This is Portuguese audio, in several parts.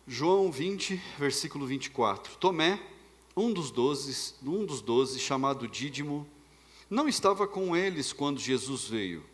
João 20, versículo 24. Tomé, um dos doze, chamado Dídimo, não estava com eles quando Jesus veio.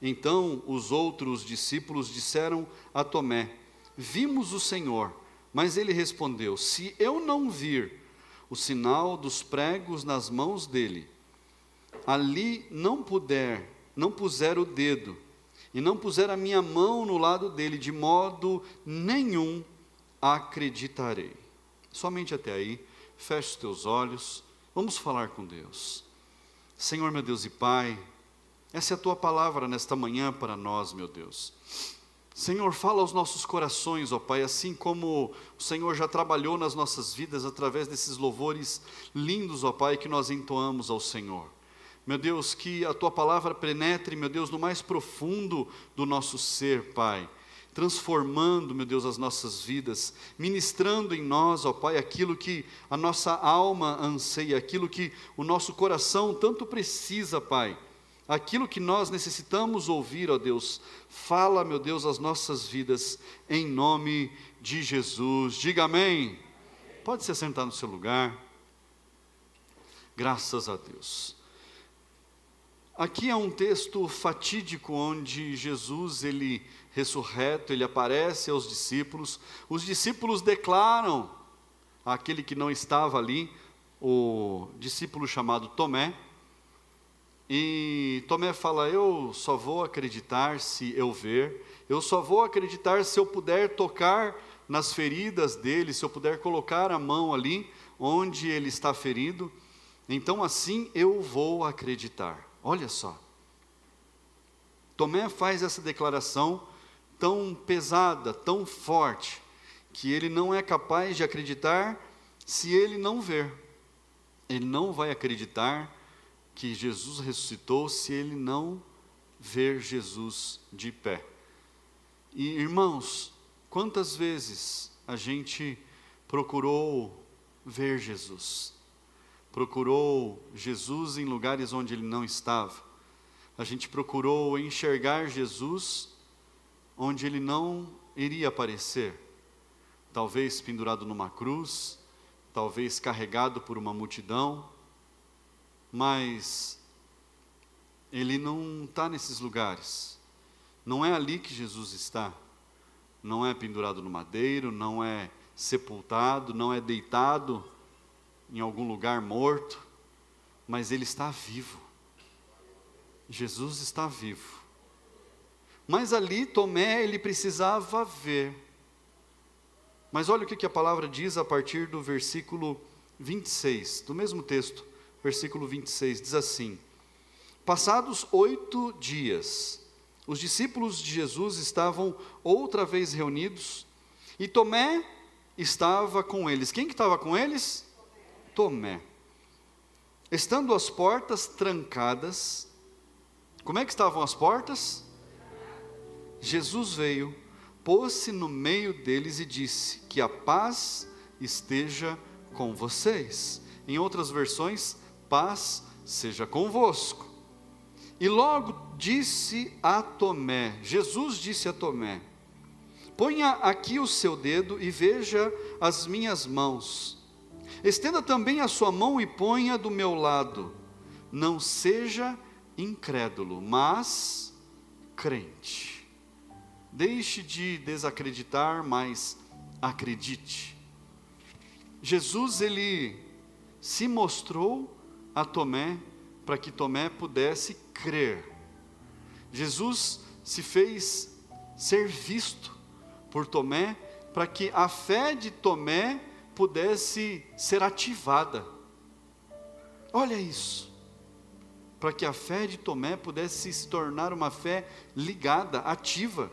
Então os outros discípulos disseram a Tomé: vimos o Senhor. Mas ele respondeu: se eu não vir o sinal dos pregos nas mãos dele, ali não puser o dedo, e não puser a minha mão no lado dele, de modo nenhum acreditarei. Somente até aí. Feche os teus olhos, vamos falar com Deus. Senhor, meu Deus e Pai, essa é a Tua palavra nesta manhã para nós, meu Deus. Senhor, fala aos nossos corações, ó Pai, assim como o Senhor já trabalhou nas nossas vidas, através desses louvores lindos, ó Pai, que nós entoamos ao Senhor. Meu Deus, que a Tua palavra penetre, meu Deus, no mais profundo do nosso ser, Pai, transformando, meu Deus, as nossas vidas, ministrando em nós, ó Pai, aquilo que a nossa alma anseia, aquilo que o nosso coração tanto precisa, Pai, aquilo que nós necessitamos ouvir, ó Deus. Fala, meu Deus, as nossas vidas, em nome de Jesus. Diga amém. Pode se sentar no seu lugar. Graças a Deus. Aqui é um texto fatídico, onde Jesus, ele ressurreto, ele aparece aos discípulos. Os discípulos declaram àquele que não estava ali, o discípulo chamado Tomé, e Tomé fala: eu só vou acreditar se eu ver, eu só vou acreditar se eu puder tocar nas feridas dele, se eu puder colocar a mão ali onde ele está ferido, então assim eu vou acreditar. Olha só, Tomé faz essa declaração tão pesada, tão forte, que ele não é capaz de acreditar se ele não ver. Ele não vai acreditar que Jesus ressuscitou se ele não ver Jesus de pé. E irmãos, quantas vezes a gente procurou ver Jesus? Procurou Jesus em lugares onde ele não estava. A gente procurou enxergar Jesus onde ele não iria aparecer. Talvez pendurado numa cruz, talvez carregado por uma multidão, mas ele não está nesses lugares. Não é ali que Jesus está. Não é pendurado no madeiro, não é sepultado, não é deitado em algum lugar morto, mas ele está vivo. Jesus está vivo. Mas ali Tomé, ele precisava ver. Mas olha o que a palavra diz a partir do versículo 26, do mesmo texto, versículo 26, diz assim: passados 8 dias, os discípulos de Jesus estavam outra vez reunidos, e Tomé estava com eles. Quem que estava com eles? Tomé. Estando as portas trancadas, como é que estavam as portas? Jesus veio, pôs-se no meio deles e disse: que a paz esteja com vocês. Em outras versões, paz seja convosco. E logo disse a Tomé, Jesus disse a Tomé: ponha aqui o seu dedo e veja as minhas mãos. Estenda também a sua mão e ponha do meu lado. Não seja incrédulo, mas crente. Deixe de desacreditar, mas acredite. Jesus, ele se mostrou a Tomé para que Tomé pudesse crer. Jesus se fez ser visto por Tomé para que a fé de Tomé pudesse ser ativada. Olha isso. Para que a fé de Tomé pudesse se tornar uma fé ligada, ativa.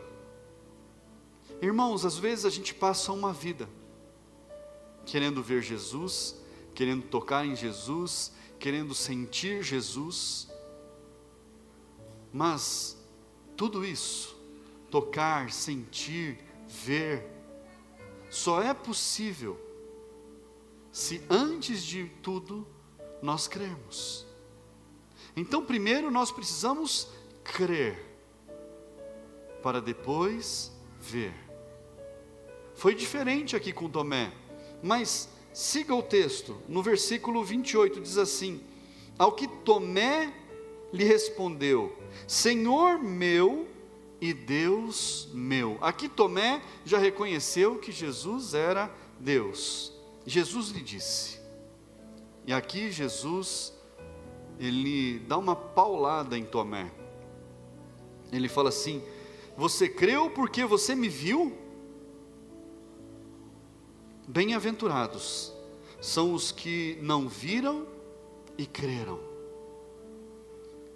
Irmãos, às vezes a gente passa uma vida querendo ver Jesus, querendo tocar em Jesus, querendo sentir Jesus, mas tudo isso, tocar, sentir, ver, só é possível se antes de tudo nós crermos. Então primeiro nós precisamos crer, para depois ver. Foi diferente aqui com Tomé, mas siga o texto, no versículo 28 diz assim: ao que Tomé lhe respondeu, Senhor meu e Deus meu. Aqui Tomé já reconheceu que Jesus era Deus. Jesus lhe disse, e aqui Jesus, ele dá uma paulada em Tomé, ele fala assim: você creu porque você me viu? Bem-aventurados são os que não viram e creram.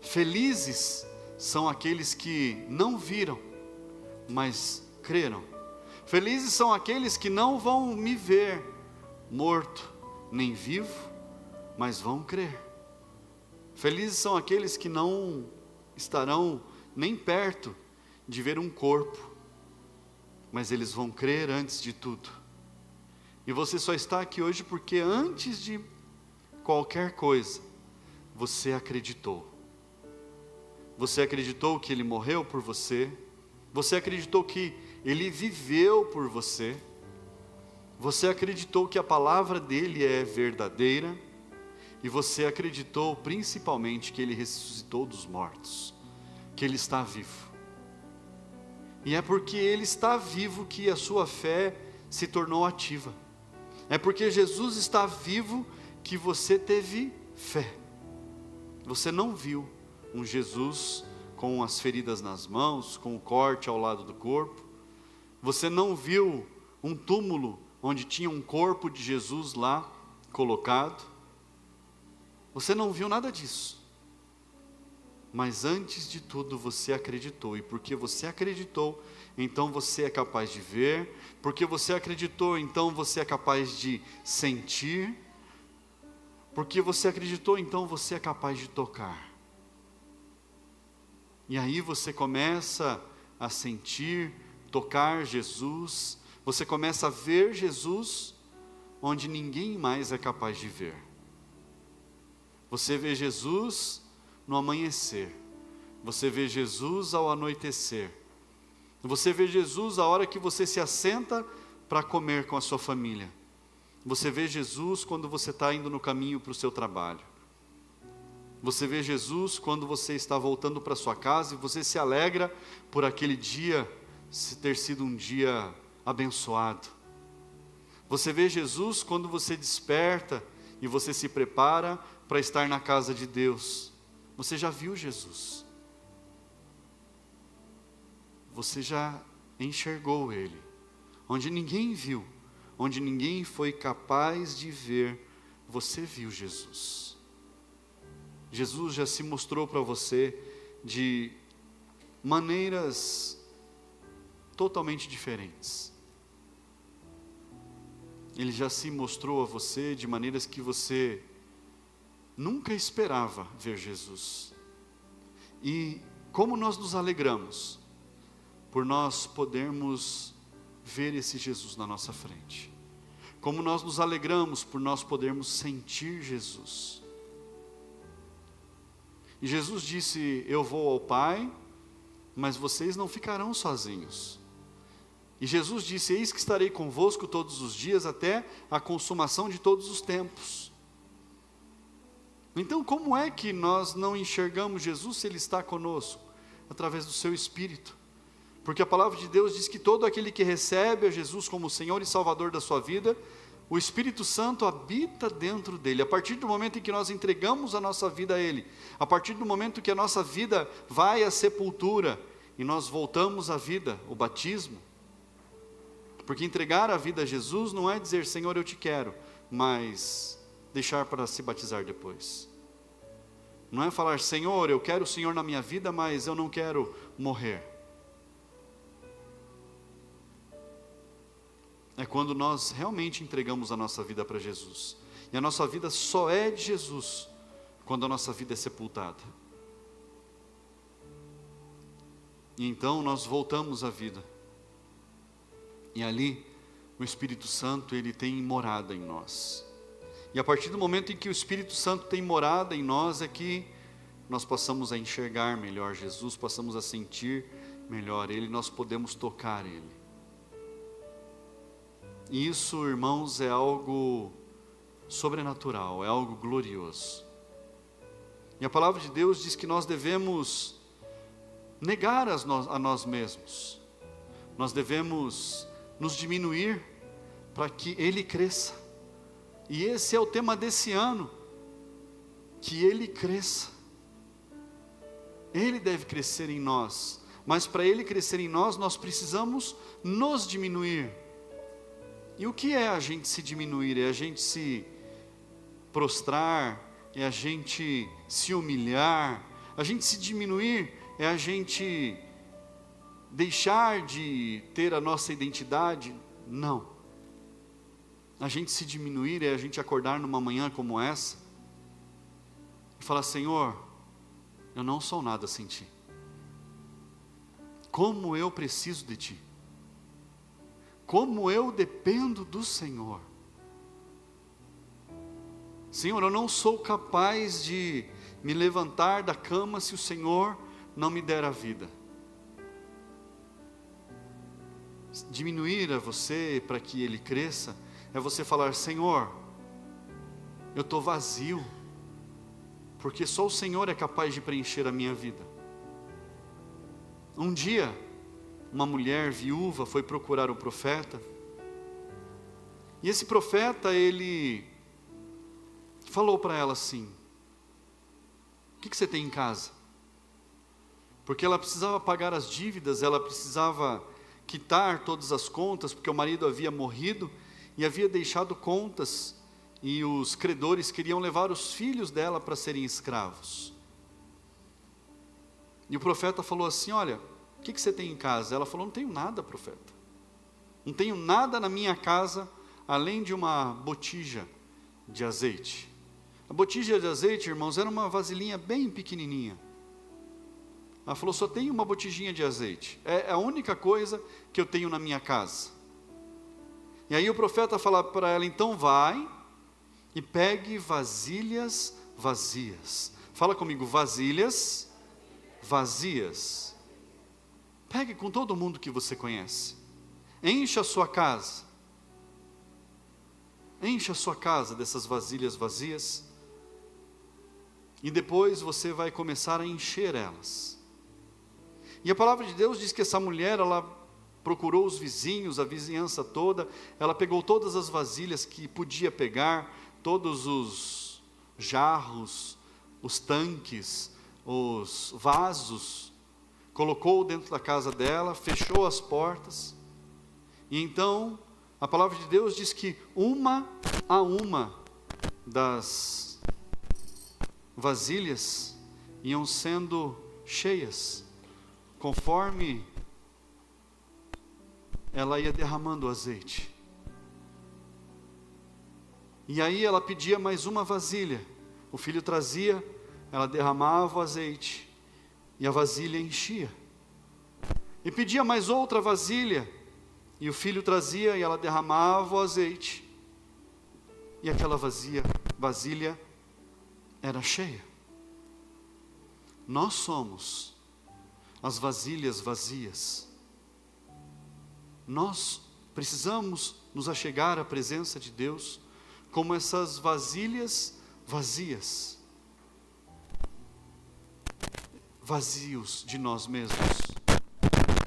Felizes são aqueles que não viram, mas creram. Felizes são aqueles que não vão me ver morto, nem vivo, mas vão crer. Felizes são aqueles que não estarão nem perto de ver um corpo, mas eles vão crer antes de tudo. E você só está aqui hoje porque antes de qualquer coisa, você acreditou. Você acreditou que Ele morreu por você. Você acreditou que Ele viveu por você. Você acreditou que a palavra dEle é verdadeira. E você acreditou principalmente que Ele ressuscitou dos mortos, que Ele está vivo. E é porque Ele está vivo que a sua fé se tornou ativa. É porque Jesus está vivo que você teve fé. Você não viu um Jesus com as feridas nas mãos, com o corte ao lado do corpo. Você não viu um túmulo onde tinha um corpo de Jesus lá colocado. Você não viu nada disso. Mas antes de tudo você acreditou, e porque você acreditou, então você é capaz de ver, porque você acreditou, então você é capaz de sentir, porque você acreditou, então você é capaz de tocar. E aí você começa a sentir, tocar Jesus, você começa a ver Jesus onde ninguém mais é capaz de ver. Você vê Jesus no amanhecer, você vê Jesus ao anoitecer, você vê Jesus a hora que você se assenta para comer com a sua família, você vê Jesus quando você está indo no caminho para o seu trabalho, você vê Jesus quando você está voltando para sua casa e você se alegra por aquele dia ter sido um dia abençoado. Você vê Jesus quando você desperta e você se prepara para estar na casa de Deus. Você já viu Jesus. Você já enxergou Ele. Onde ninguém viu, onde ninguém foi capaz de ver, você viu Jesus. Jesus já se mostrou para você de maneiras totalmente diferentes. Ele já se mostrou a você de maneiras que você nunca esperava ver Jesus. E como nós nos alegramos por nós podermos ver esse Jesus na nossa frente. Como nós nos alegramos por nós podermos sentir Jesus. E Jesus disse: eu vou ao Pai, mas vocês não ficarão sozinhos. E Jesus disse: eis que estarei convosco todos os dias até a consumação de todos os tempos. Então, como é que nós não enxergamos Jesus se Ele está conosco? Através do seu Espírito. Porque a palavra de Deus diz que todo aquele que recebe a Jesus como Senhor e Salvador da sua vida, o Espírito Santo habita dentro dele. A partir do momento em que nós entregamos a nossa vida a Ele, a partir do momento que a nossa vida vai à sepultura e nós voltamos à vida, o batismo. Porque entregar a vida a Jesus não é dizer: Senhor, eu te quero, mas deixar para se batizar depois. Não é falar: Senhor, eu quero o Senhor na minha vida, mas eu não quero morrer. É quando nós realmente entregamos a nossa vida para Jesus. E a nossa vida só é de Jesus quando a nossa vida é sepultada. E então nós voltamos à vida. E ali o Espírito Santo, ele tem morada em nós. E a partir do momento em que o Espírito Santo tem morada em nós, é que nós passamos a enxergar melhor Jesus, passamos a sentir melhor Ele, nós podemos tocar Ele. E isso, irmãos, é algo sobrenatural, é algo glorioso. E a palavra de Deus diz que nós devemos negar a nós mesmos. Nós devemos nos diminuir para que Ele cresça. E esse é o tema desse ano, que Ele cresça. Ele deve crescer em nós, mas para Ele crescer em nós, nós precisamos nos diminuir. E o que é a gente se diminuir? É a gente se prostrar, é a gente se humilhar. A gente se diminuir é a gente deixar de ter a nossa identidade? Não. A gente se diminuir é a gente acordar numa manhã como essa e falar: Senhor, eu não sou nada sem Ti. Como eu preciso de Ti. Como eu dependo do Senhor. Senhor, eu não sou capaz de me levantar da cama se o Senhor não me der a vida. Diminuir a você para que Ele cresça é você falar: Senhor, eu estou vazio, porque só o Senhor é capaz de preencher a minha vida. Um dia, uma mulher viúva foi procurar o profeta, e esse profeta, ele falou para ela assim: o que você tem em casa? Porque ela precisava pagar as dívidas, ela precisava quitar todas as contas, porque o marido havia morrido e havia deixado contas, e os credores queriam levar os filhos dela para serem escravos. E o profeta falou assim: olha, o que você tem em casa? Ela falou: não tenho nada, profeta. Não tenho nada na minha casa, além de uma botija de azeite. A botija de azeite, irmãos, era uma vasilhinha bem pequenininha. Ela falou: só tenho uma botijinha de azeite. É a única coisa que eu tenho na minha casa. E aí o profeta fala para ela: então vai e pegue vasilhas vazias. Fala comigo: vasilhas vazias. Pegue com todo mundo que você conhece. Encha a sua casa. Encha a sua casa dessas vasilhas vazias. E depois você vai começar a encher elas. E a palavra de Deus diz que essa mulher, ela procurou os vizinhos, a vizinhança toda, ela pegou todas as vasilhas que podia pegar, todos os jarros, os tanques, os vasos, colocou dentro da casa dela, fechou as portas, e então a palavra de Deus diz que uma a uma das vasilhas iam sendo cheias, conforme ela ia derramando o azeite. E aí ela pedia mais uma vasilha, o filho trazia, ela derramava o azeite, e a vasilha enchia. E pedia mais outra vasilha, e o filho trazia, e ela derramava o azeite, e aquela vasilha era cheia. Nós somos as vasilhas vazias. Nós precisamos nos achegar à presença de Deus como essas vasilhas vazias, vazios de nós mesmos,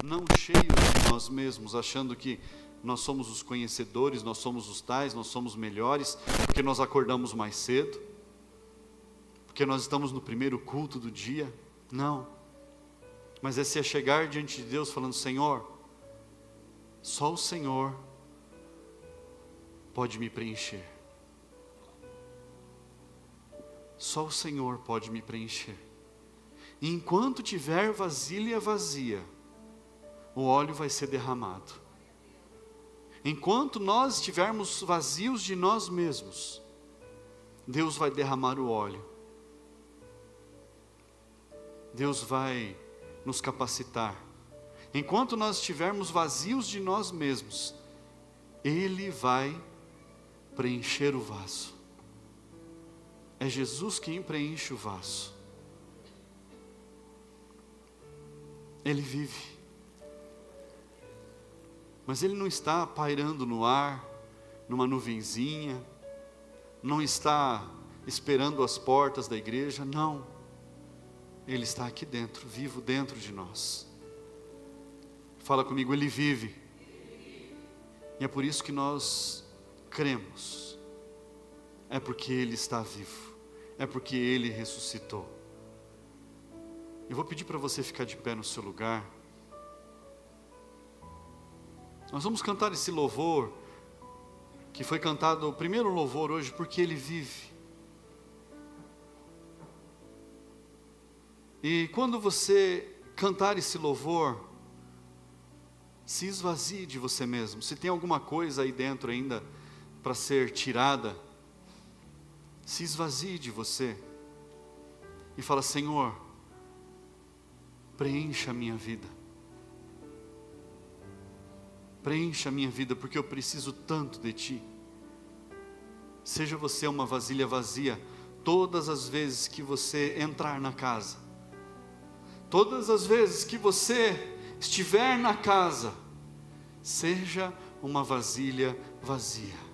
não cheios de nós mesmos, achando que nós somos os conhecedores, nós somos os tais, nós somos melhores, porque nós acordamos mais cedo, porque nós estamos no primeiro culto do dia. Não, mas é se achegar diante de Deus falando: Senhor, só o Senhor pode me preencher. Só o Senhor pode me preencher. E enquanto tiver vasilha vazia, o óleo vai ser derramado. Enquanto nós estivermos vazios de nós mesmos, Deus vai derramar o óleo. Deus vai nos capacitar. Enquanto nós estivermos vazios de nós mesmos, Ele vai preencher o vaso. É Jesus quem preenche o vaso. Ele vive. Mas Ele não está pairando no ar, numa nuvenzinha, não está esperando as portas da igreja, não. Ele está aqui dentro, vivo dentro de nós. Fala comigo, Ele vive. E é por isso que nós cremos. É porque Ele está vivo. É porque Ele ressuscitou. Eu vou pedir para você ficar de pé no seu lugar. Nós vamos cantar esse louvor, que foi cantado, o primeiro louvor hoje, porque Ele vive. E quando você cantar esse louvor, se esvazie de você mesmo. Se tem alguma coisa aí dentro ainda para ser tirada, se esvazie de você. E fala, Senhor, preencha a minha vida. Preencha a minha vida, porque eu preciso tanto de Ti. Seja você uma vasilha vazia, todas as vezes que você entrar na casa, todas as vezes que você estiver na casa, seja uma vasilha vazia.